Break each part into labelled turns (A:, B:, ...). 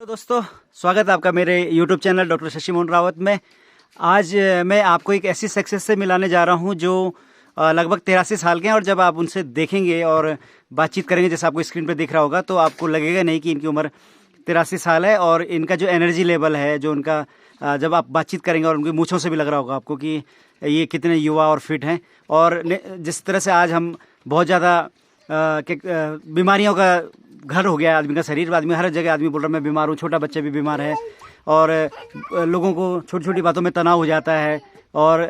A: तो दोस्तों, स्वागत है आपका मेरे YouTube channel doctor Shashi Mohan Rawat में। आज मैं आपको एक ऐसी सक्सेस से मिलाने जा रहा हूं जो लगभग 83 साल के हैं। और जब आप उनसे देखेंगे और बातचीत करेंगे, जैसे आपको स्क्रीन पे दिख रहा होगा, तो आपको लगेगा नहीं कि इनकी उम्र 83 साल है। और इनका जो एनर्जी लेवल है, जो उनका जब आप बातचीत करेंगे, और उनकी मूँछों से भी लग रहा होगा आपको कि ये कितने युवा और फिट हैं। और जिस तरह से आज हम बहुत ज़्यादा बीमारियों का घर हो गया है आदमी का शरीर। आदमी हर जगह आदमी बोल रहा है मैं बीमार हूँ, छोटा बच्चे भी बीमार है। और लोगों को छोटी छोटी बातों में तनाव हो जाता है। और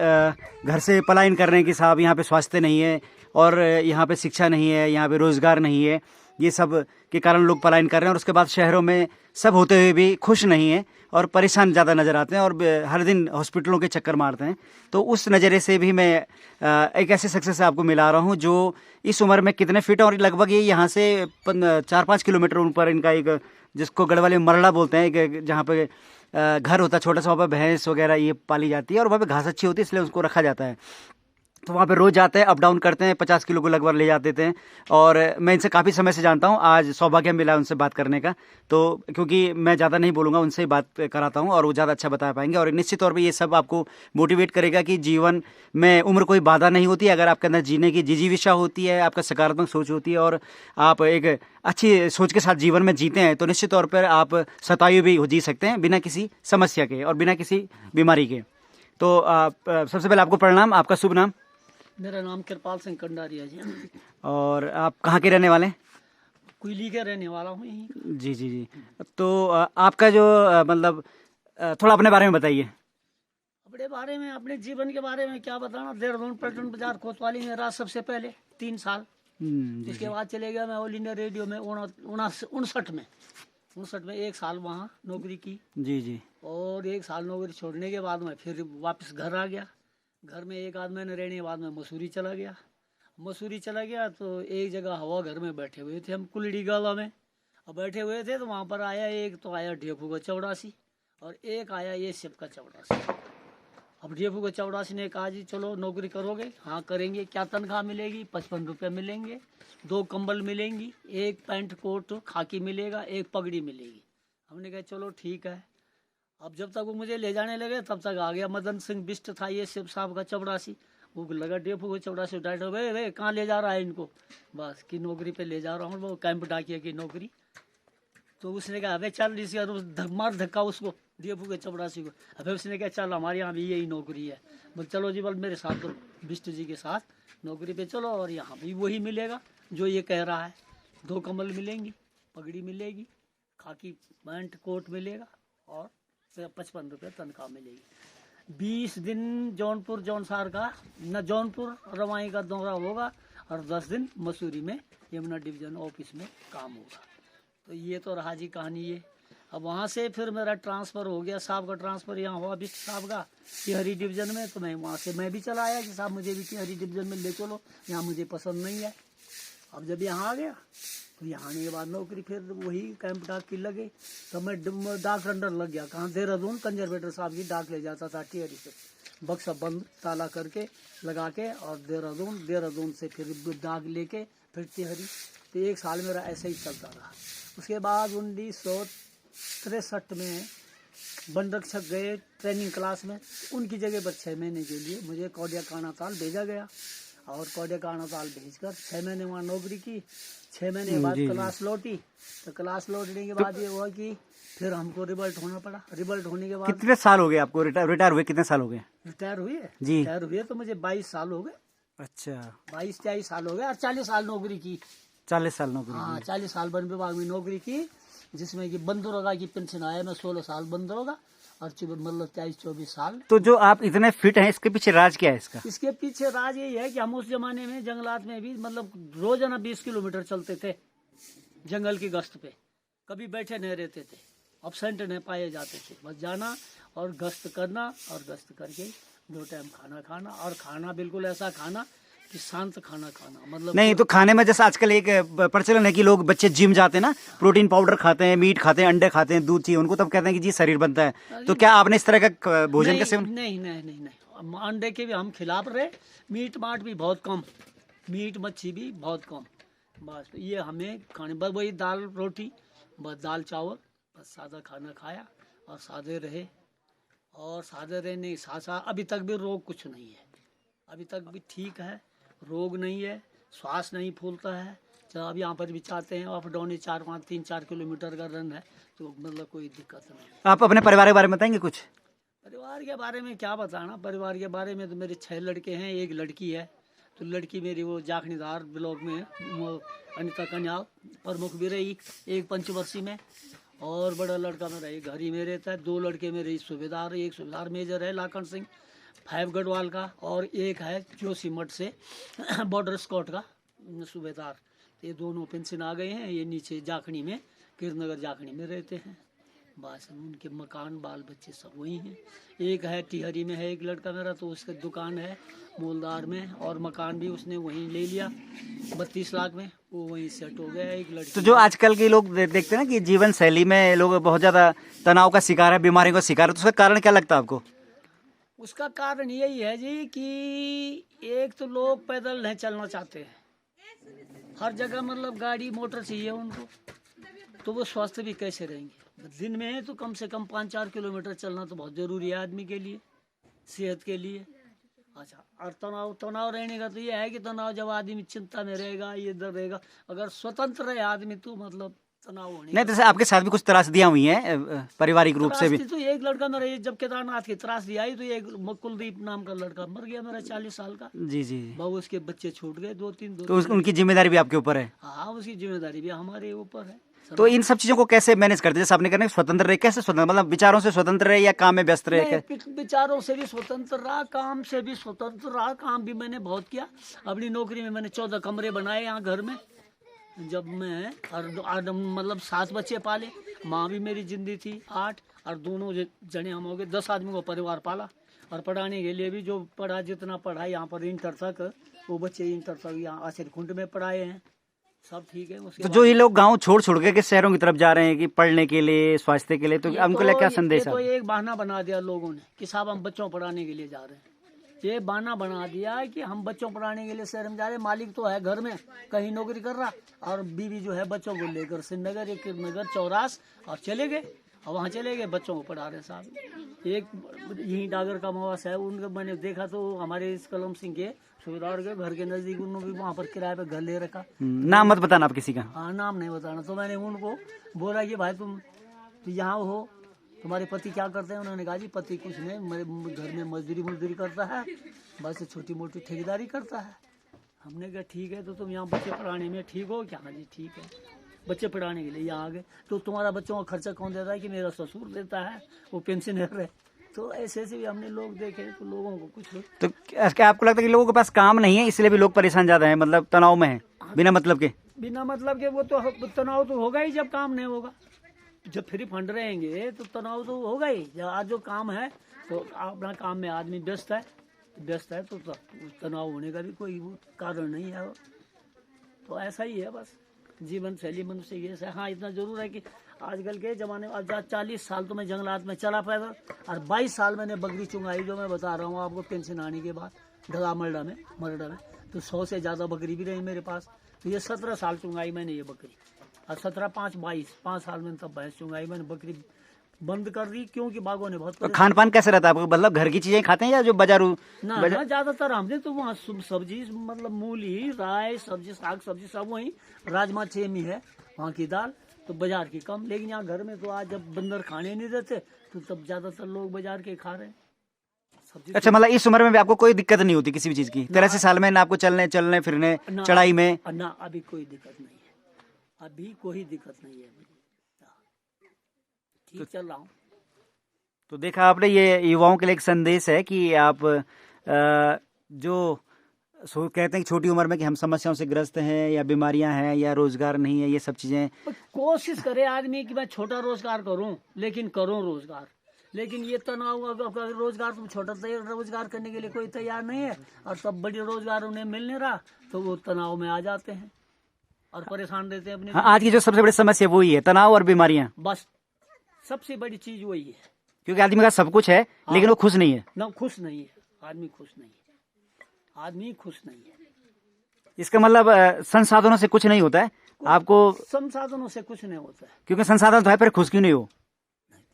A: घर से पलायन कर रहे हैं कि साहब यहाँ पे स्वास्थ्य नहीं है, और यहाँ पे शिक्षा नहीं है, यहाँ पे रोज़गार नहीं है। ये सब के कारण लोग पलायन कर रहे हैं। और उसके बाद शहरों में सब होते हुए भी खुश नहीं है और परेशान ज़्यादा नज़र आते हैं, और हर दिन हॉस्पिटलों के चक्कर मारते हैं। तो उस नज़रिए से भी मैं एक ऐसे सक्सेस से आपको मिला रहा हूँ जो इस उम्र में कितने फिट हैं। और लगभग ये यहाँ से 4-5 किलोमीटर ऊपर इनका एक, जिसको गढ़वाली में मरड़ा बोलते हैं, एक जहाँ पे घर होता है छोटा सा, वहाँ पर भैंस वगैरह ये पाली जाती है। और वहाँ पे घास अच्छी होती है, इसलिए उसको रखा जाता है। तो वहाँ पे रोज़ जाते हैं, अप डाउन करते हैं, 50 किलो को लगभग ले जाते थे। और मैं इनसे काफ़ी समय से जानता हूँ। आज सौभाग्य मिला उनसे बात करने का, तो क्योंकि मैं ज़्यादा नहीं बोलूँगा, उनसे ही बात कराता हूँ और वो ज़्यादा अच्छा बता पाएंगे। और निश्चित तौर पे ये सब आपको मोटिवेट करेगा कि जीवन में उम्र कोई बाधा नहीं होती। अगर आपके अंदर जीने की जिजीविषा होती है, आपका सकारात्मक सोच होती है, और आप एक अच्छी सोच के साथ जीवन में जीते हैं, तो निश्चित तौर पर आप शतायु भी जी सकते हैं बिना किसी समस्या के और बिना किसी बीमारी के। तो सबसे पहले आपको प्रणाम। आपका शुभ नाम?
B: मेरा नाम कृपाल सिंह कंडारिया जी।
A: और आप कहाँ के रहने वाले हैं?
B: कुली के रहने वाला हूँ यहीं।
A: जी जी जी। तो आपका जो मतलब थोड़ा अपने बारे में बताइए।
B: अपने बारे में, अपने जीवन के बारे में क्या बताना। देहरादून पलटन बाजार कोतवाली में रहा सबसे पहले 3 साल।
A: जी
B: उसके बाद चले गया मैं ऑल इंडिया रेडियो में 59 में 1 साल वहाँ नौकरी की।
A: जी जी।
B: और 1 साल नौकरी छोड़ने के बाद मैं फिर वापस घर आ गया। घर में 1 आध महीने रहने के बाद मैं मसूरी चला गया। तो एक जगह हवा घर में बैठे हुए थे हम, कुलड़ी गाला में। अब बैठे हुए थे तो वहाँ पर आया एक, तो आया ढेफू का चौड़ासी, और एक आया ये शिव का चौड़ासी। अब ढेफू का चौड़ासी ने कहा जी चलो नौकरी करोगे? हाँ करेंगे। क्या तनख्वाह मिलेगी? 55 रुपये मिलेंगे, 2 कंबल मिलेंगी, 1 पैंट कोट खाकी मिलेगा, 1 पगड़ी मिलेगी। हमने कहा चलो ठीक है। अब जब तक वो मुझे ले जाने लगे तब तक आ गया मदन सिंह बिष्ट, था ये शिव साहब का चपड़ासी। वो लगा डेफू को चपड़ासी डायरेक्टर, वे कहाँ ले जा रहा है इनको? बस की नौकरी पे ले जा रहा हूँ, वो कैंप डाकिया की नौकरी। तो उसने कहा अबे चल इसका मार धक्का उसको, डेफू के चपड़ासी को। अबे उसने कहा चल हमारे यहाँ भी यही नौकरी है। बोल चलो जी, बोल मेरे साथ तो बिष्ट जी के साथ नौकरी पे चलो, और यहाँ भी वही मिलेगा जो ये कह रहा है। 2 कम्बल मिलेंगी, पगड़ी मिलेगी, खाकी पैंट कोट मिलेगा, और 55 रुपये तनख्वाह मिलेगी। 20 दिन जौनपुर जौनसार का न जौनपुर रवाई का दौरा होगा, और 10 दिन मसूरी में यमुना डिवीजन ऑफिस में काम होगा। तो ये तो रहा जी कहानी ये। अब वहाँ से फिर मेरा ट्रांसफ़र हो गया, साहब का ट्रांसफ़र यहाँ हुआ बिष्ट साहब का टिहरी डिवीज़न में। तो मैं वहाँ से मैं भी चला आया कि साहब मुझे भी टिहरी डिवीज़न में ले चलो, यहाँ मुझे पसंद नहीं है। अब जब यहाँ आ गया तो यहाँ आने के बाद नौकरी फिर वही कैंप डाक की लगे। तो मैं डाक रंडर लग गया। कहाँ? देहरादून कंजर्वेटर साहब की डाक ले जाता था टिहरी से, बक्सा बंद ताला करके लगा के, और देहरादून से फिर डाक लेके फिर टिहरी। तो 1 साल मेरा ऐसे ही चलता रहा। उसके बाद 1963 में वन रक्षक गए ट्रेनिंग क्लास में। उनकी जगह पर 6 महीने के लिए मुझे कौडिया कानाताल भेजा गया, और कौडिया कानाताल भेजकर 6 महीने वहाँ नौकरी की। 6 महीने के बाद क्लास लौटी। तो क्लास लौटने के बाद ये हुआ कि फिर हमको रिबल्ट होना पड़ा। रिबल्ट होने के बाद
A: कितने साल हो गए आपको रिटायर हुए? कितने साल हो गए
B: रिटायर हुए?
A: जी,
B: रिटायर हुए तो मुझे 22 साल हो गए।
A: अच्छा,
B: 22-23 साल हो गए। और 40 साल नौकरी की।
A: 40 साल नौकरी?
B: हाँ, 40 साल वन विभाग में नौकरी की, जिसमें कि बंदरोगा की पेंशन आया। मैं 16 साल बंदरोगा, और मतलब 23-24 साल।
A: तो जो आप इतने फिट हैं, इसके पीछे राज क्या है इसका?
B: इसके पीछे राज यही है कि हम उस जमाने में जंगलात में भी मतलब रोजाना 20 किलोमीटर चलते थे जंगल की गश्त पे। कभी बैठे नहीं रहते थे, अब्सेंट नहीं पाए जाते थे। बस जाना और गश्त करना, और गश्त करके 2 टाइम खाना खाना, और खाना बिल्कुल ऐसा खाना कि शांत खाना खाना। मतलब
A: नहीं तो खाने में जैसे आजकल एक प्रचलन है कि लोग बच्चे जिम जाते हैं ना, प्रोटीन पाउडर खाते हैं, मीट खाते हैं, अंडे खाते हैं, दूध चाहिए उनको, तब कहते हैं कि जी शरीर बनता है। तो क्या आपने इस तरह का भोजन का सेवन?
B: नहीं, अंडे के भी हम खिलाफ रहे। मीट माट भी बहुत कम, मीट मच्छी भी बहुत कम। बस ये हमें खाने, बस वही दाल रोटी, बस दाल चावल बस सादा खाना खाया और सादे रहे, और सादे रहने के साथ साथ अभी तक भी रोग कुछ नहीं है, अभी तक भी ठीक है, रोग नहीं है, श्वास नहीं फूलता है। जब अब यहाँ पर भी चाहते हैं अप डाउन 4-5-3-4 किलोमीटर का रन है, तो मतलब कोई दिक्कत नहीं।
A: आप अपने परिवार के बारे में बताएंगे कुछ?
B: परिवार के बारे में क्या बताना, परिवार के बारे में तो मेरे 6 लड़के हैं, एक लड़की है। तो लड़की मेरी वो जाखनीदार ब्लॉक में वो अनिता कन्याल प्रमुख भी रही एक पंचवर्षीय में, और बड़ा लड़का मेरा एक घर ही में रहता है। 2 लड़के मेरे सूबेदार, एक सूबेदार मेजर है लाखन सिंह 5 गढ़वाल का, और एक है जोशीमठ से बॉर्डर स्कॉट का सूबेदार। ये दोनों पेंशन आ गए हैं, ये नीचे जाखनी में कीर्तनगर जाखनी में रहते हैं। बस उनके मकान बाल बच्चे सब वही हैं। एक है टिहरी में है एक लड़का मेरा, तो उसकी दुकान है मोलदार में, और मकान भी उसने वहीं ले लिया 32 लाख में, वो वहीं सेट हो गया। एक लड़की
A: तो जो आजकल के लोग देखते हैं ना कि जीवन शैली में लोग बहुत ज्यादा तनाव का शिकार है, बीमारियों का शिकार है, तो उसका कारण क्या लगता है आपको?
B: उसका कारण यही है जी कि एक तो लोग पैदल नहीं चलना चाहते हैं, हर जगह मतलब गाड़ी मोटर चाहिए उनको, तो वो स्वस्थ भी कैसे रहेंगे? दिन में है तो कम से कम 5-4 किलोमीटर चलना तो बहुत जरूरी है आदमी के लिए, सेहत के लिए। अच्छा, और तनाव रहने का तो ये है कि तनाव जब आदमी चिंता में रहेगा, ये इधर रहेगा, अगर स्वतंत्र रहे आदमी तो मतलब तनाव होने
A: नहीं, जैसे आपके साथ भी कुछ त्रासदियां हुई हैं पारिवारिक रूप से भी?
B: तो एक लड़का मेरा जब केदारनाथ की त्रासदी आई तो एक कुलदीप नाम का लड़का मर गया मेरा 40 साल का।
A: जी जी।
B: बहु उसके बच्चे छूट गए 2-3।
A: तो उनकी जिम्मेदारी भी आपके ऊपर है?
B: हाँ, उसकी जिम्मेदारी भी हमारे ऊपर है।
A: तो इन सब चीजों को कैसे मैनेज करते हैं? जैसे आपने कहना स्वतंत्र रहे, कैसे स्वतंत्र, मतलब विचारों से स्वतंत्र रहे या काम में व्यस्त रहे?
B: विचारों से भी स्वतंत्र रहा, काम से भी स्वतंत्र रहा। काम भी मैंने बहुत किया अपनी नौकरी में। मैंने 14 कमरे बनाए यहाँ घर में जब मैं, और मतलब 7 बच्चे पाले। माँ भी मेरी जिंदी थी 8, और दोनों जने हम हो गए 10 आदमी को परिवार पाला। और पढ़ाने के लिए भी जो पढ़ा, जितना पढ़ा यहाँ पर इंटर तक, वो बच्चे इंटर तक यहाँ आश्रयकुंड में पढ़ाए हैं, सब ठीक है।
A: तो जो ये लोग गांव छोड़ के शहरों की तरफ जा रहे हैं कि पढ़ने के लिए, स्वास्थ्य के लिए, तो उनको लिए क्या संदेश है?
B: तो एक बहाना बना दिया लोगों ने कि साहब हम बच्चों पढ़ाने के लिए जा रहे हैं। ये बहाना बना दिया कि हम बच्चों पढ़ाने के लिए शहर में जा रहे हैं। मालिक तो है घर में कहीं नौकरी कर रहा, और बीवी जो है बच्चों को लेकर श्रीनगर, एक नगर चौरास, और चले गए, और वहाँ चले गए बच्चों को पढ़ा रहे साहब। एक यहीं डागर का मवास है, उनका मैंने देखा तो हमारे इस कलम सिंह के सूबेदार के घर के नजदीक उन्होंने भी वहाँ पर किराए पे घर ले रखा।
A: नाम मत बताना आप किसी का।
B: हाँ, नाम नहीं बताना। तो मैंने उनको बोला कि भाई तुम यहाँ हो, तुम्हारे पति क्या करते हैं? उन्होंने कहा जी पति कुछ नहीं, मेरे घर में मजदूरी करता है, बस छोटी मोटी ठेकेदारी करता है। हमने कहा ठीक है, तो तुम यहाँ बच्चे पढ़ाने में ठीक हो क्या? हाँ जी ठीक है, बच्चे पढ़ाने के लिए यहाँ आ गए। तो तुम्हारा बच्चों का खर्चा कौन देता है? कि मेरा ससुर देता है, वो पेंशनर है। तो ऐसे भी हमने लोग देखे, तो लोगों को कुछ
A: तो क्या आपको लगता है कि लोगों के पास काम नहीं है इसलिए भी लोग परेशान ज्यादा हैं, मतलब तनाव में है बिना मतलब के?
B: बिना मतलब के वो तो तनाव तो होगा ही जब काम नहीं होगा। जब फ्री फंड रहेंगे तो तनाव तो होगा ही। आज जो काम है तो अपना काम में आदमी व्यस्त है तो तनाव होने का भी कोई कारण नहीं है। तो ऐसा ही है बस जीवन शैली मनुष्य की। ऐसा हाँ, इतना जरूर है कि आजकल के ज़माने में 40 साल तो मैं जंगलात में चला पैदल, और 22 साल मैंने बकरी चुंगाई, जो मैं बता रहा हूँ आपको पेंशन आने के बाद ढगा मरडा में तो 100 से ज़्यादा बकरी भी रही मेरे पास। तो ये 17 साल चुंगाई मैंने ये बकरी, और 17-5 साल में तब भैंस चुंगाई मैंने। बकरी बंद कर दी क्योंकि बागों ने बहुत।
A: तो खान पान कैसे रहता है आपको, मतलब घर की चीजें खाते हैं या जो बाजारू?
B: ना ज्यादातर हमने तो वहाँ सब्जी, मतलब मूली, राय, सब्जी, साग सब्जी सब वही, राजमा छेमी है वहाँ की दाल, तो बाजार की कम। लेकिन यहाँ घर में तो आज जब बंदर खाने नहीं देते तो तब ज्यादातर लोग बाजार के खा रहे हैं सब्जी।
A: अच्छा, मतलब इस उम्र में भी आपको कोई दिक्कत नहीं होती किसी भी चीज की? 83 साल में ना आपको चलने फिरने चढ़ाई में?
B: ना, अभी कोई दिक्कत नहीं है, अभी कोई दिक्कत नहीं है, ठीक चल रहा हूँ।
A: तो देखा आपने, ये युवाओं के लिए एक संदेश है कि आप जो कहते हैं कि छोटी उम्र में कि हम समस्याओं से ग्रस्त हैं, या बीमारियां हैं, या रोजगार नहीं है, ये सब चीजें।
B: कोशिश करे आदमी कि मैं छोटा रोजगार करूं, लेकिन करूं रोजगार। लेकिन ये तनाव, रोजगार तुम छोटा रोजगार करने के लिए कोई तैयार नहीं है, और तब बड़ी रोजगार उन्हें मिल नहीं रहा, तो वो तनाव में आ जाते हैं और परेशान रहते हैं अपने।
A: हाँ, आज की जो सबसे बड़ी समस्या वही है, तनाव और बीमारियां।
B: बस सबसे बड़ी चीज वही है,
A: क्योंकि आदमी का सब कुछ है। हाँ, लेकिन वो खुश नहीं है।
B: ना, खुश नहीं है आदमी, खुश नहीं है आदमी, खुश नहीं है।
A: इसका मतलब संसाधनों से कुछ नहीं होता है, आपको,
B: संसाधनों से कुछ नहीं होता है।
A: क्योंकि संसाधन तो है, पर खुश क्यों नहीं हो?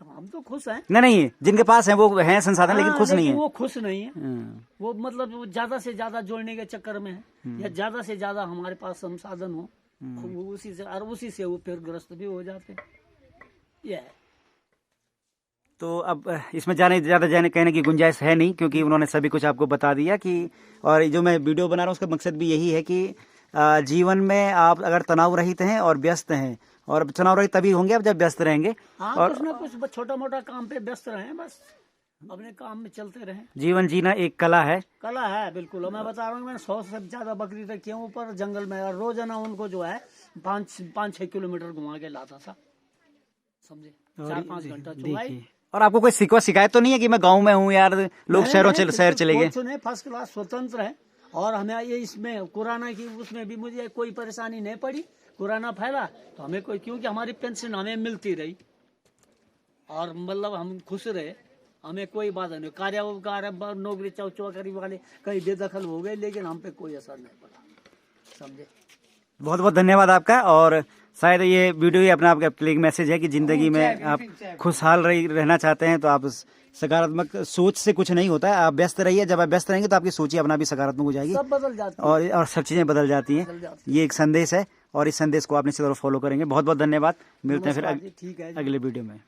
B: तो हम तो खुश हैं।
A: नहीं, जिनके पास है वो है संसाधन, लेकिन खुश नहीं है।
B: वो खुश नहीं है।
A: हाँ।
B: वो मतलब वो ज्यादा से ज्यादा जोड़ने के चक्कर में है, या ज्यादा से ज्यादा हमारे पास संसाधन हो, वो उसी से वो फिर ग्रस्त भी हो जाते हैं। ये है।
A: तो अब इसमें ज़्यादा कहने की गुंजाइश है नहीं, क्योंकि उन्होंने सभी कुछ आपको बता दिया कि, और जो मैं वीडियो बना रहा हूँ उसका मकसद भी यही है कि जीवन में आप अगर तनाव रहित हैं और व्यस्त हैं, और तनाव रहित तभी होंगे आप जब व्यस्त रहेंगे।
B: हाँ,
A: और
B: कुछ ना कुछ छोटा मोटा काम पे व्यस्त रहे, बस अपने काम में चलते रहे।
A: जीवन जीना एक कला है।
B: कला है, बिल्कुल। और मैं बता रहा हूँ, मैंने 100 से ज्यादा बकरी रखी है ऊपर जंगल में, और रोजाना उनको जो है 5-6 किलोमीटर घुमा के लाता था, समझे, 4-5 घंटा चुलाई।
A: और आपको कोई शिकायत तो नहीं है कि मैं गांव में हूँ यार, लोग शहर चले गए?
B: नहीं, फर्स्ट क्लास स्वतंत्र है। और हमें ये इसमें कोरोना की उसमें भी मुझे कोई परेशानी नहीं पड़ी। कोरोना फैला तो हमें कोई, क्योंकि हमारी पेंशन हमें मिलती रही, और मतलब हम खुश रहे, हमें कोई बात नहीं। कार्य नौकरी चौकरी वाले कहीं बेदखल हो गए, लेकिन हम पे कोई असर नहीं पड़ा, समझे।
A: बहुत बहुत धन्यवाद आपका। और शायद ये वीडियो ही अपना आपका एक मैसेज है कि जिंदगी में आप खुशहाल रहना चाहते हैं तो आप सकारात्मक सोच से कुछ नहीं होता है, आप व्यस्त रहिए। जब आप व्यस्त रहेंगे तो आपकी सोच ही अपना भी सकारात्मक हो जाएगी,
B: सब बदल जाती है,
A: और सब चीजें बदल जाती हैं। ये एक संदेश है, और इस संदेश को आप निश्चित तौर फॉलो करेंगे। बहुत बहुत धन्यवाद। मिलते हैं फिर
B: ठीक है
A: अगले वीडियो में।